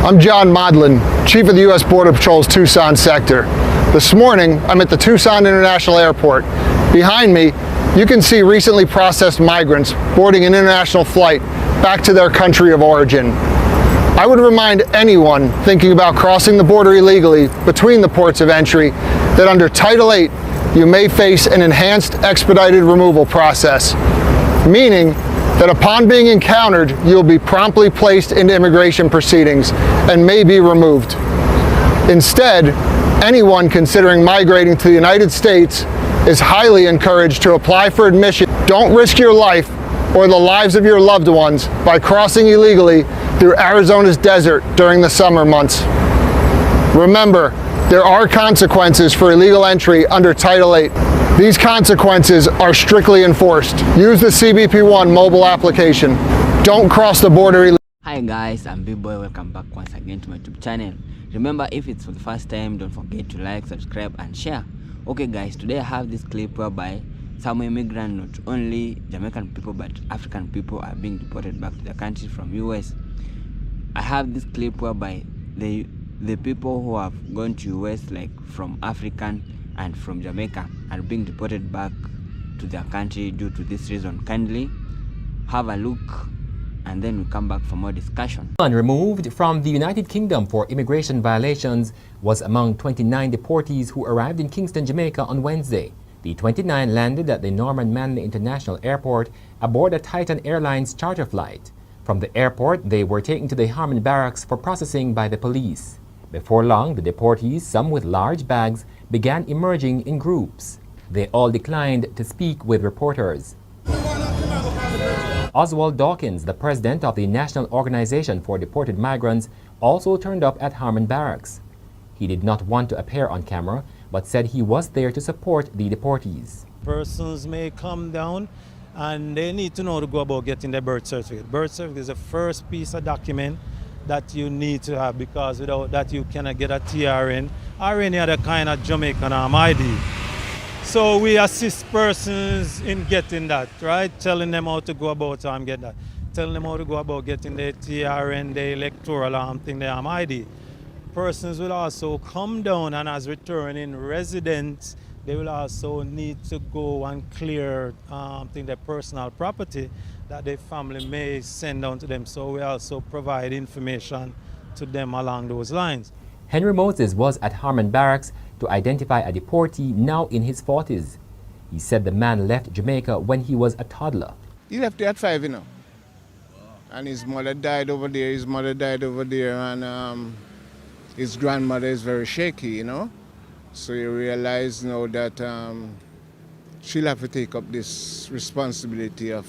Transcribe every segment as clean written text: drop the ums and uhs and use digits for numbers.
I'm John Modlin, Chief of the U.S. Border Patrol's Tucson sector. This morning, I'm at the Tucson International Airport. Behind me, you can see recently processed migrants boarding an international flight back to their country of origin. I would remind anyone thinking about crossing the border illegally between the ports of entry that under Title VIII, you may face an enhanced expedited removal process, meaning that upon being encountered, you'll be promptly placed into immigration proceedings and may be removed. Instead, anyone considering migrating to the United States is highly encouraged to apply for admission. Don't risk your life or the lives of your loved ones by crossing illegally through Arizona's desert during the summer months. Remember, there are consequences for illegal entry under Title VIII. These consequences are strictly enforced. Use the CBP1 mobile application. Don't cross the border illegally. Hi guys, I'm B-Boy. Welcome back once again to my YouTube channel. Remember, if it's for the first time, don't forget to like, subscribe and share. Okay guys, today I have this clip whereby some immigrants, not only Jamaican people but African people, are being deported back to their country from US. I have this clip whereby the people who have gone to US, like from African and from Jamaica, are being deported back to their country due to this reason. Kindly have a look and then we come back for more discussion. One removed from the United Kingdom for immigration violations was among 29 deportees who arrived in Kingston, Jamaica on Wednesday. The 29 landed at the Norman Manley International Airport aboard a Titan Airlines charter flight. From the airport, they were taken to the Harmon Barracks for processing by the police. Before long, the deportees, some with large bags, began emerging in groups. They all declined to speak with reporters. Oswald Dawkins, the president of the National Organization for Deported Migrants, also turned up at Harmon Barracks. He did not want to appear on camera, but said he was there to support the deportees. Persons may come down and they need to know to go about getting their birth certificate. Birth certificate is the first piece of document that you need to have, because without that you cannot get a TRN or any other kind of Jamaican ID. So we assist persons in getting that, right? Telling them how to go about and get that. Telling them how to go about getting their TRN, their electoral thing, their ID. Persons will also come down, and as returning residents, they will also need to go and clear their personal property that their family may send down to them. So we also provide information to them along those lines. Henry Moses was at Harmon Barracks to identify a deportee now in his 40s. He said the man left Jamaica when he was a toddler. He left there at 5, you know. And his mother died over there, and his grandmother is very shaky, you know. So he realized now that she'll have to take up this responsibility of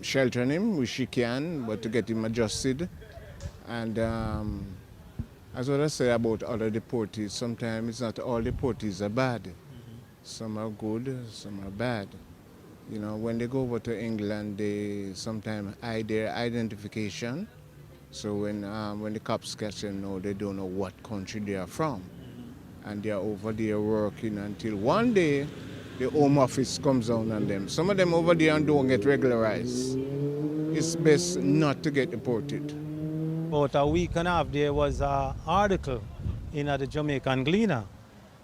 sheltering him, which she can, but to get him adjusted. And as what I say about other deportees, sometimes it's not all deportees are bad. Some are good, some are bad. You know, when they go over to England, they sometimes hide their identification. So when the cops catch them now, they don't know what country they are from. And they are over there working until one day the Home Office comes down on them. Some of them over there and don't get regularized. It's best not to get deported. About a week and a half, there was an article in the Jamaican Gleaner.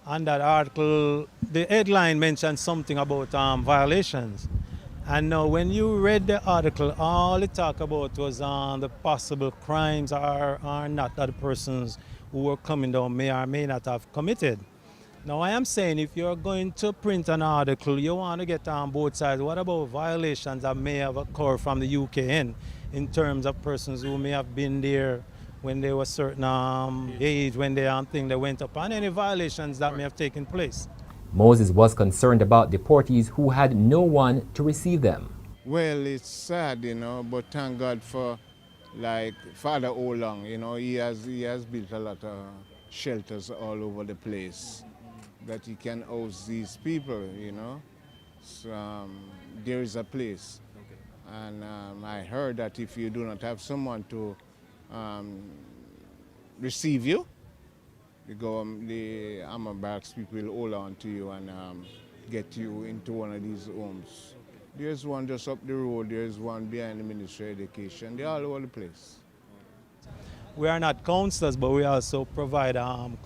And that article, the headline mentioned something about violations. And now when you read the article, all it talked about was the possible crimes or not that the persons who were coming down may or may not have committed. Now I am saying, if you're going to print an article, you want to get on both sides. What about violations that may have occurred from the UKN in terms of persons who may have been there when they were certain age, when they went up, and any violations that may have taken place? Moses was concerned about deportees who had no one to receive them. Well, it's sad, you know, but thank God for, like, Father Olong, you know, he has built a lot of shelters all over the place that he can house these people, you know. So there is a place. Okay. And I heard that if you do not have someone to receive you, the Harmon Barracks people will hold on to you and get you into one of these homes. There's one just up the road, there's one behind the Ministry of Education. They're all over the place. we are not counselors, but we also provide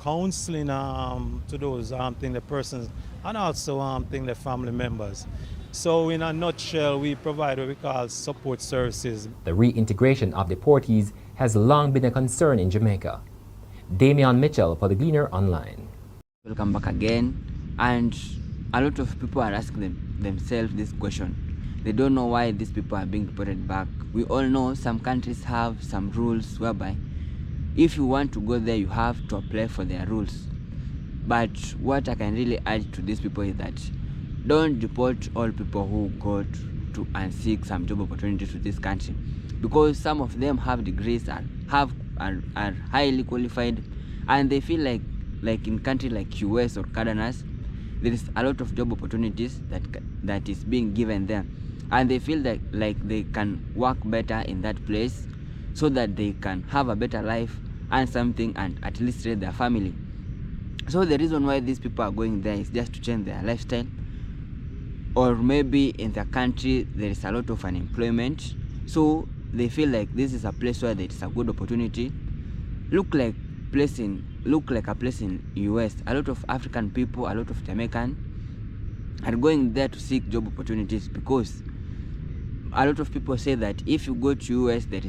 counseling to those the persons, and also the family members. So in a nutshell, we provide what we call support services. The reintegration of deportees has long been a concern in Jamaica. Damian Mitchell for the Gleaner Online. Welcome back again, and a lot of people are asking themselves this question. They don't know why these people are being deported back. We all know some countries have some rules whereby if you want to go there, you have to apply for their rules. But what I can really add to these people is that don't deport all people who go to and seek some job opportunities to this country, because some of them have degrees and are highly qualified, and they feel like in country like US or Canada, there is a lot of job opportunities that is being given them, and they feel that like they can work better in that place so that they can have a better life and something, and at least raise their family. So the reason why these people are going there is just to change their lifestyle, or maybe in their country there is a lot of unemployment, so they feel like this is a place where there is a good opportunity. Look like a place in US. A lot of African people, a lot of Jamaicans are going there to seek job opportunities, because a lot of people say that if you go to US, there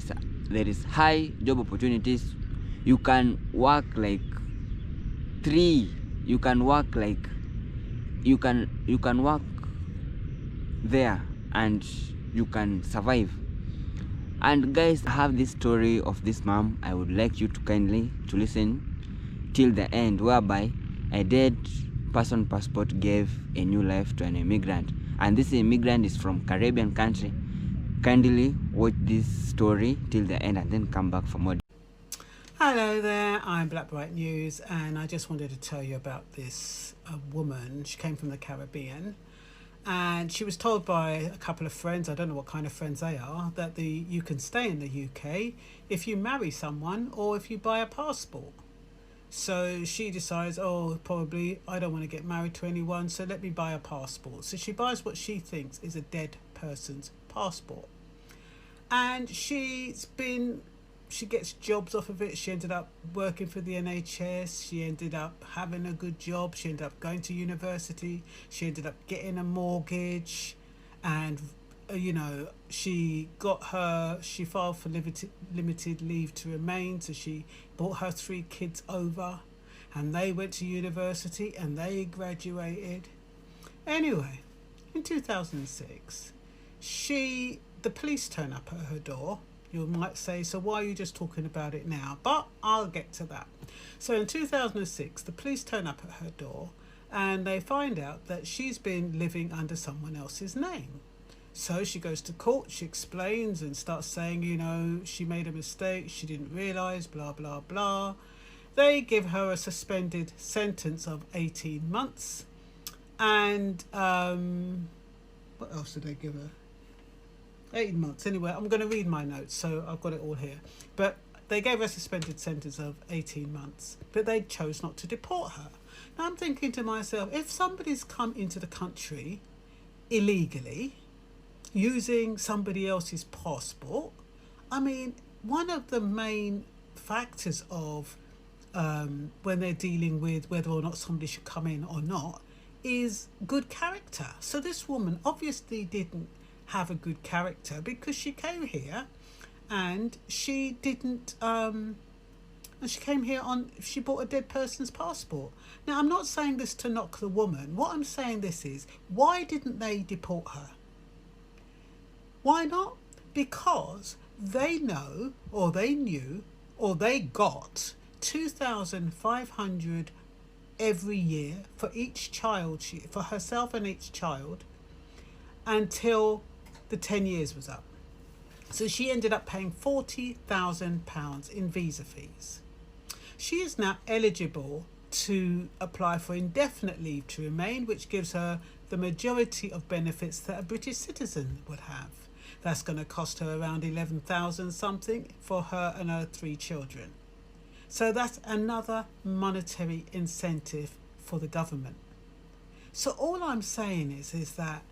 is high job opportunities. You can work like you can work there and you can survive. And guys, I have this story of this mom. I would like you to kindly to listen till the end, whereby a dead person passport gave a new life to an immigrant, and this immigrant is from Caribbean country. Kindly watch this story till the end and then come back for more. Hello there, I'm Black Bright News, and I just wanted to tell you about this woman. She came from the Caribbean, and she was told by a couple of friends, I don't know what kind of friends they are, that you can stay in the UK if you marry someone or if you buy a passport. So she decides, probably I don't want to get married to anyone, so let me buy a passport. So she buys what she thinks is a dead person's passport, and she gets jobs off of it. She ended up working for the NHS. She ended up having a good job. She ended up going to university. She ended up getting a mortgage, and she filed for limited leave to remain. So she brought her 3 kids over, and they went to university and they graduated. Anyway, in 2006, the police turn up at her door. You might say, so why are you just talking about it now? But I'll get to that. So in 2006, the police turn up at her door and they find out that she's been living under someone else's name. So she goes to court, she explains and starts saying, she made a mistake, she didn't realise, blah, blah, blah. They give her a suspended sentence of 18 months. And what else did they give her? 18 months. Anyway, I'm going to read my notes, so I've got it all here. But they gave her a suspended sentence of 18 months, but they chose not to deport her. Now I'm thinking to myself, if somebody's come into the country illegally, using somebody else's passport, one of the main factors of when they're dealing with whether or not somebody should come in or not is good character. So this woman obviously didn't have a good character, because she came here and she didn't she bought a dead person's passport. Now I'm not saying this to knock the woman. What I'm saying this is, why didn't they deport her? Why not? Because they know, or they knew, or they got 2,500 every year for each child, for herself and each child, until the 10 years was up. So she ended up paying £40,000 in visa fees. She is now eligible to apply for indefinite leave to remain, which gives her the majority of benefits that a British citizen would have. That's going to cost her around 11,000 something for her and her 3 children. So that's another monetary incentive for the government. So all I'm saying is that,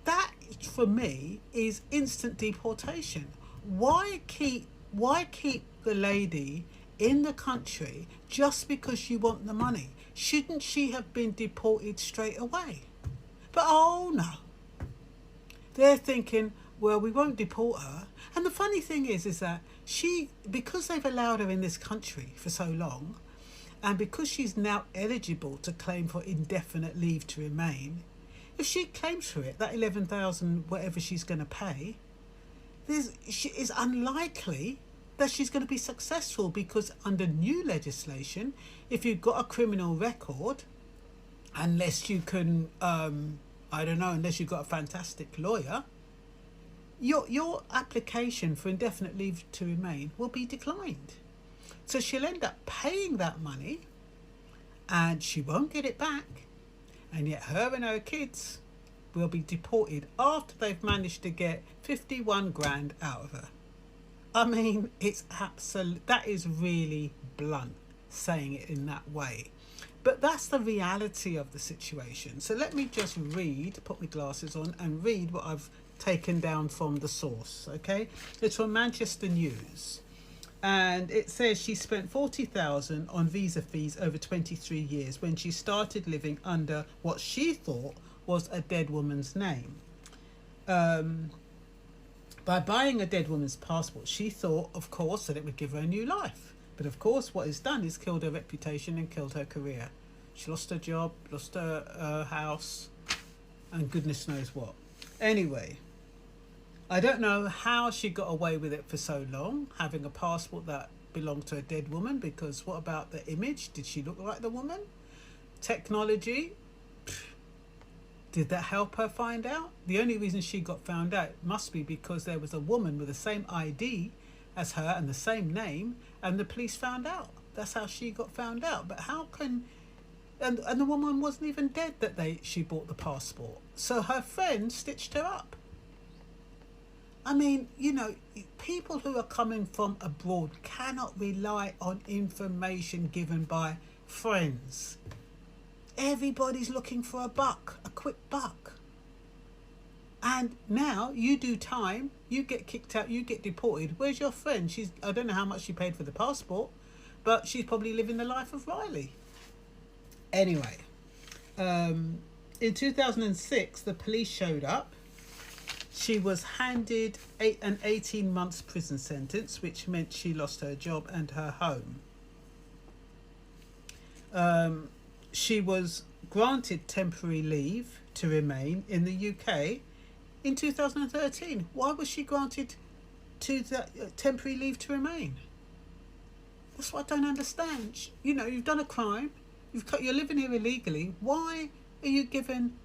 that for me is instant deportation. Why keep why keep the lady in the country just because you want the money? Shouldn't she have been deported straight away? But oh no. They're thinking, well, we won't deport her. And the funny thing is that because they've allowed her in this country for so long, and because she's now eligible to claim for indefinite leave to remain, if she claims for it, that 11,000 whatever she's going to pay, it's unlikely that she's going to be successful, because under new legislation, if you've got a criminal record, unless you can, unless you've got a fantastic lawyer, your application for indefinite leave to remain will be declined. So she'll end up paying that money and she won't get it back. And yet her and her kids will be deported after they've managed to get 51 grand out of her. I mean, that is really blunt, saying it in that way. But that's the reality of the situation. So let me just put my glasses on and read what I've taken down from the source, okay? It's from Manchester News. And it says she spent 40,000 on visa fees over 23 years when she started living under what she thought was a dead woman's name. By buying a dead woman's passport, she thought, of course, that it would give her a new life. But of course, what it's done is killed her reputation and killed her career. She lost her job, lost her house, and goodness knows what. Anyway, I don't know how she got away with it for so long, having a passport that belonged to a dead woman, because what about the image? Did she look like the woman? Technology? Did that help her find out? The only reason she got found out must be because there was a woman with the same ID as her and the same name, and the police found out. That's how she got found out. But how can... And the woman wasn't even dead that she bought the passport. So her friend stitched her up. I mean, people who are coming from abroad cannot rely on information given by friends. Everybody's looking for a quick buck. And now you do time, you get kicked out, you get deported. Where's your friend? I don't know how much she paid for the passport, but she's probably living the life of Riley. Anyway, in 2006, the police showed up. She was handed an 18 months prison sentence, which meant she lost her job and her home. She was granted temporary leave to remain in the UK in 2013. Why was she granted temporary leave to remain? That's what I don't understand. You've done a crime. You're living here illegally. Why are you given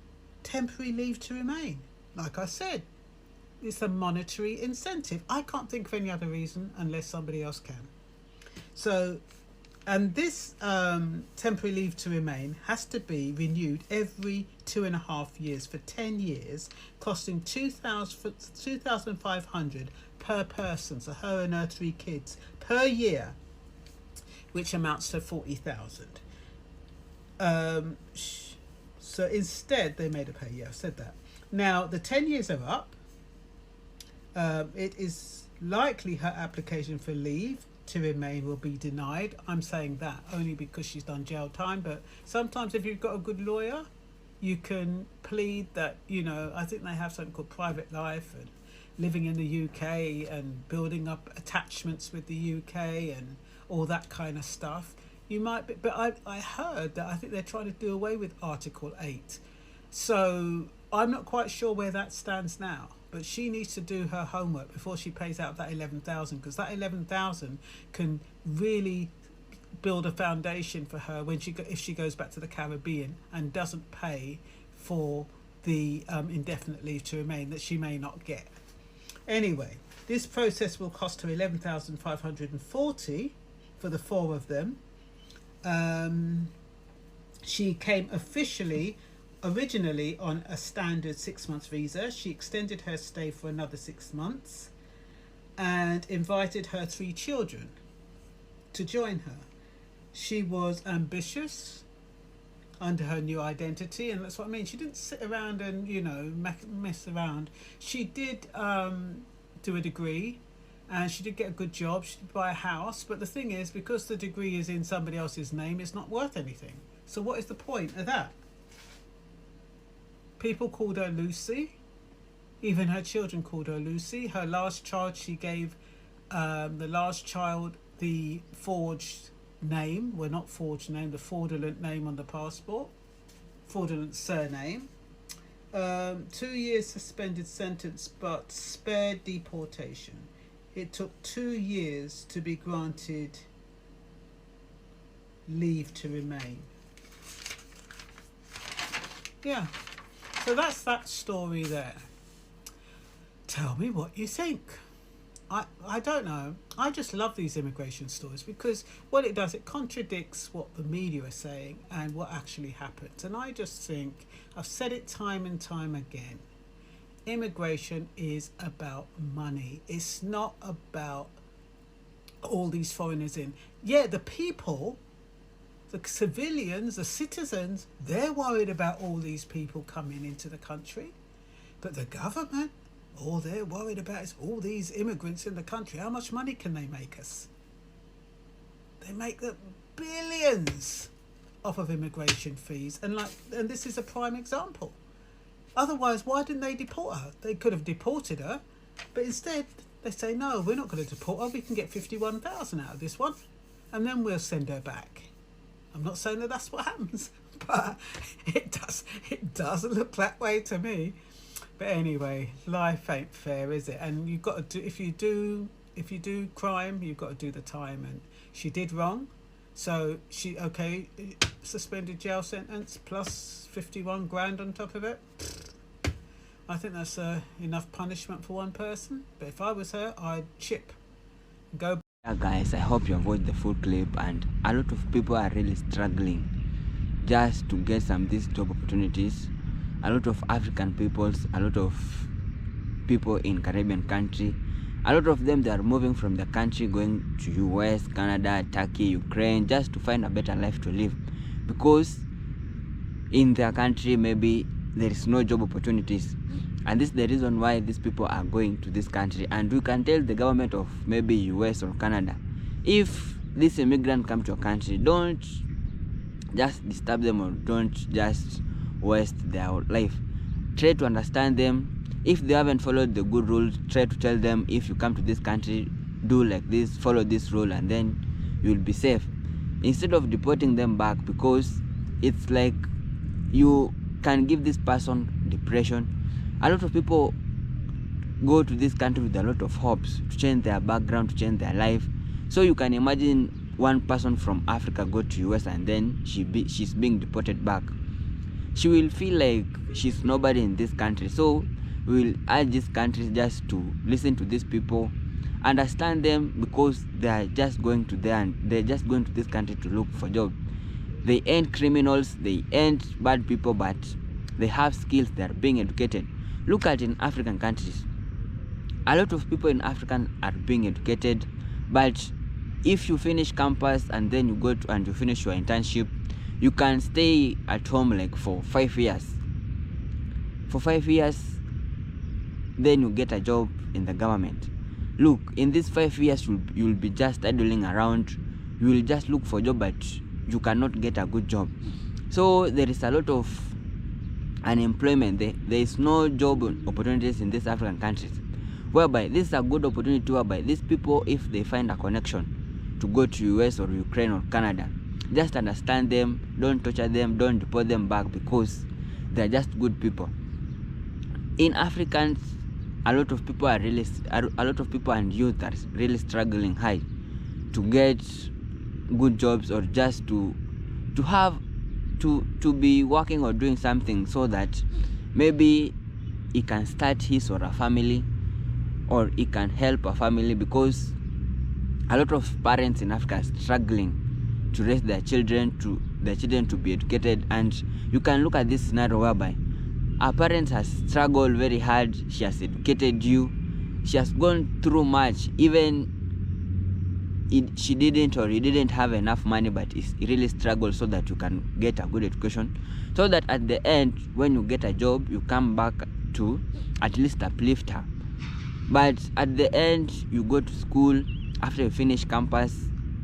temporary leave to remain? Like I said, it's a monetary incentive. I can't think of any other reason unless somebody else can. So, and this temporary leave to remain has to be renewed every 2.5 years for 10 years, costing $2,500 per person, so her and her 3 kids per year, which amounts to 40,000. So instead, they made her pay. Yeah, I've said that. Now, the 10 years are up. It is likely her application for leave to remain will be denied. I'm saying that only because she's done jail time, but sometimes if you've got a good lawyer, you can plead that, I think they have something called private life and living in the UK and building up attachments with the UK and all that kind of stuff. You might be, but I heard that I think they're trying to do away with Article 8. So I'm not quite sure where that stands now. But she needs to do her homework before she pays out that 11,000, because that 11,000 can really build a foundation for her if she goes back to the Caribbean and doesn't pay for the indefinite leave to remain that she may not get. Anyway, this process will cost her 11,540 for the 4 of them. She came originally on a standard 6-month visa. She extended her stay for another 6 months and invited her 3 children to join her. She was ambitious under her new identity, and that's what I mean. She didn't sit around and mess around. She did do a degree, and she did get a good job. She did buy a house, but the thing is, because the degree is in somebody else's name, it's not worth anything. So what is the point of that? People called her Lucy. Even her children called her Lucy. Her last child, she gave the last child the forged name. Well, not forged name, the fraudulent name on the passport. Fraudulent surname. 2 years suspended sentence, but spared deportation. It took 2 years to be granted leave to remain. Yeah, so that's that story there. Tell me what you think. I don't know. I just love these immigration stories because what it does, it contradicts what the media are saying and what actually happens. And I just think, I've said it time and time again, immigration is about money. It's not about all these foreigners in. Yeah, the people, the civilians, the citizens, they're worried about all these people coming into the country. But the government, all they're worried about is all these immigrants in the country. How much money can they make us? They make the billions off of immigration fees. And this is a prime example. Otherwise, why didn't they deport her? They could have deported her, but instead they say, no, we're not going to deport her. We can get 51,000 out of this one, and then we'll send her back. I'm not saying that that's what happens, but it does look that way to me. But anyway, life ain't fair, is it? And you've got to do, if you do crime, you've got to do the time. And she did wrong, so suspended jail sentence plus 51 grand on top of it. I think that's enough punishment for one person. But if I was her, I'd chip and go. Yeah guys, I hope you have watched the full clip, and a lot of people are really struggling just to get some of these job opportunities. A lot of African peoples, a lot of people in Caribbean country, a lot of them, they are moving from the country going to US, Canada, Turkey, Ukraine, just to find a better life to live, because in their country maybe there is no job opportunities, and this is the reason why these people are going to this country. And we can tell the government of maybe US or Canada, if this immigrant come to a country, don't just disturb them or don't just waste their life. Try to understand them. If they haven't followed the good rules, try to tell them, if you come to this country, do like this, follow this rule, and then you'll be safe, instead of deporting them back, because it's like you can give this person depression. A lot of people go to this country with a lot of hopes to change their background, to change their life. So you can imagine one person from Africa go to US and then she's being deported back. She will feel like she's nobody in this country. So we will urge these countries just to listen to these people, understand them, because they are just going to there and they're just going to this country to look for job. They ain't criminals, they ain't bad people, but they have skills, they are being educated. Look at in African countries, a lot of people in Africa are being educated, but if you finish campus and then you go to and you finish your internship, you can stay at home like for 5 years. For 5 years, then you get a job in the government. Look, in these 5 years, you'll be just idling around. You will just look for a job, but you cannot get a good job. So there is a lot of unemployment. There is no job opportunities in these African countries, whereby this is a good opportunity whereby these people, if they find a connection to go to US or Ukraine or Canada, just understand them, don't torture them, don't deport them back, because they're just good people. In Africans, a lot of people and youth are really struggling high to get good jobs, or just to be working or doing something, so that maybe he can start his or a family, or he can help a family, because a lot of parents in Africa are struggling to raise their children, to be educated. And you can look at this scenario whereby a parent has struggled very hard, she has educated you, she has gone through much, even she didn't or he didn't have enough money, but he really struggled so that you can get a good education, so that at the end, when you get a job, you come back to at least uplift her. But at the end, you go to school, after you finish campus,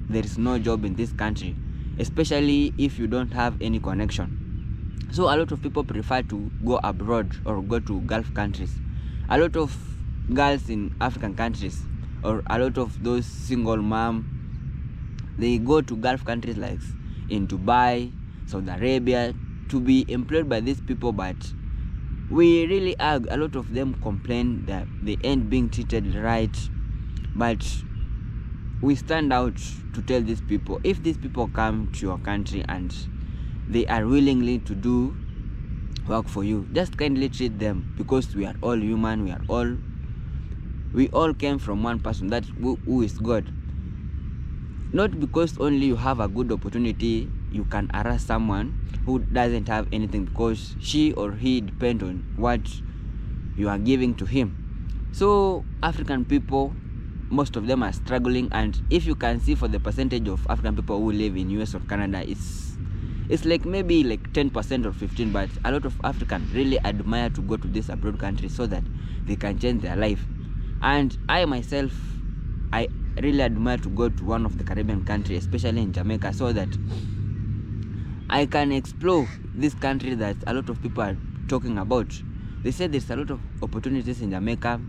there is no job in this country, especially if you don't have any connection. So a lot of people prefer to go abroad or go to Gulf countries. A lot of girls in African countries, or a lot of those single mom, they go to Gulf countries like in Dubai, Saudi Arabia, to be employed by these people. But we really argue, a lot of them complain that they ain't being treated right. But we stand out to tell these people, if these people come to your country and they are willingly to do work for you, just kindly treat them, because we are all human. We all came from one person, that who is God. Not because only you have a good opportunity you can harass someone who doesn't have anything, because she or he depend on what you are giving to him. So African people, most of them are struggling, and if you can see for the percentage of African people who live in US or Canada, it's like maybe like 10% or 15%, but a lot of Africans really admire to go to this abroad country so that they can change their life. And I myself, I really admire to go to one of the Caribbean countries, especially in Jamaica, so that I can explore this country that a lot of people are talking about. They say there's a lot of opportunities in Jamaica,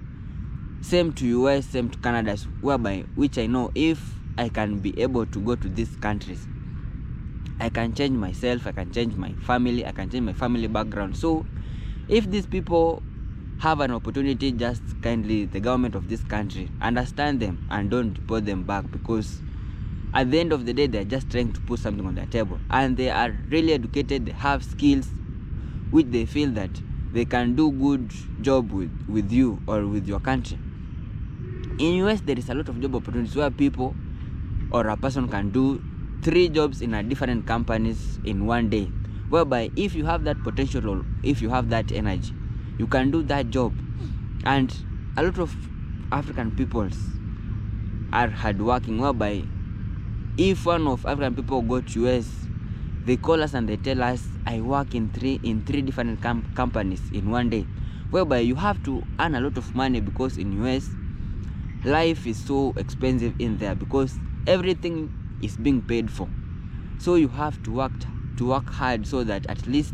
same to US, same to Canada, whereby which I know if I can be able to go to these countries, I can change myself, I can change my family, I can change my family background. So if these people have an opportunity, just kindly, the government of this country, understand them and don't deport them back, because at the end of the day, they're just trying to put something on their table, and they are really educated, they have skills which they feel that they can do good job with you or with your country. In US, there is a lot of job opportunities where people or a person can do 3 jobs in a different companies in one day, whereby if you have that potential or if you have that energy, you can do that job. And a lot of African peoples are hardworking, whereby if one of African people go to US, they call us and they tell us, I work in three different companies in one day, whereby you have to earn a lot of money, because in US life is so expensive in there, because everything is being paid for. So you have to work hard so that at least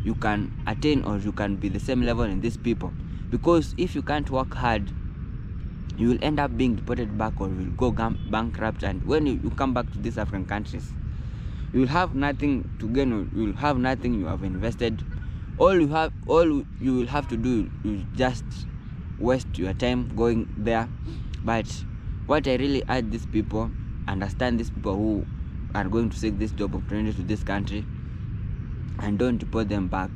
you can attain or you can be the same level in these people. Because if you can't work hard, you will end up being deported back, or you will go bankrupt. And when you come back to these African countries, you will have nothing to gain, or you will have nothing you have invested. All you will have to do is just waste your time going there. But what I really urge these people, understand these people who are going to seek this job opportunity to this country, and don't deport them back.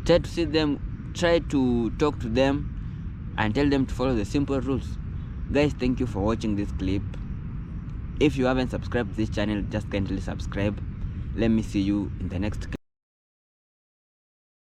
Try to see them, try to talk to them and tell them to follow the simple rules. Guys, thank you for watching this clip. If you haven't subscribed to this channel, just kindly subscribe. Let me see you in the next clip.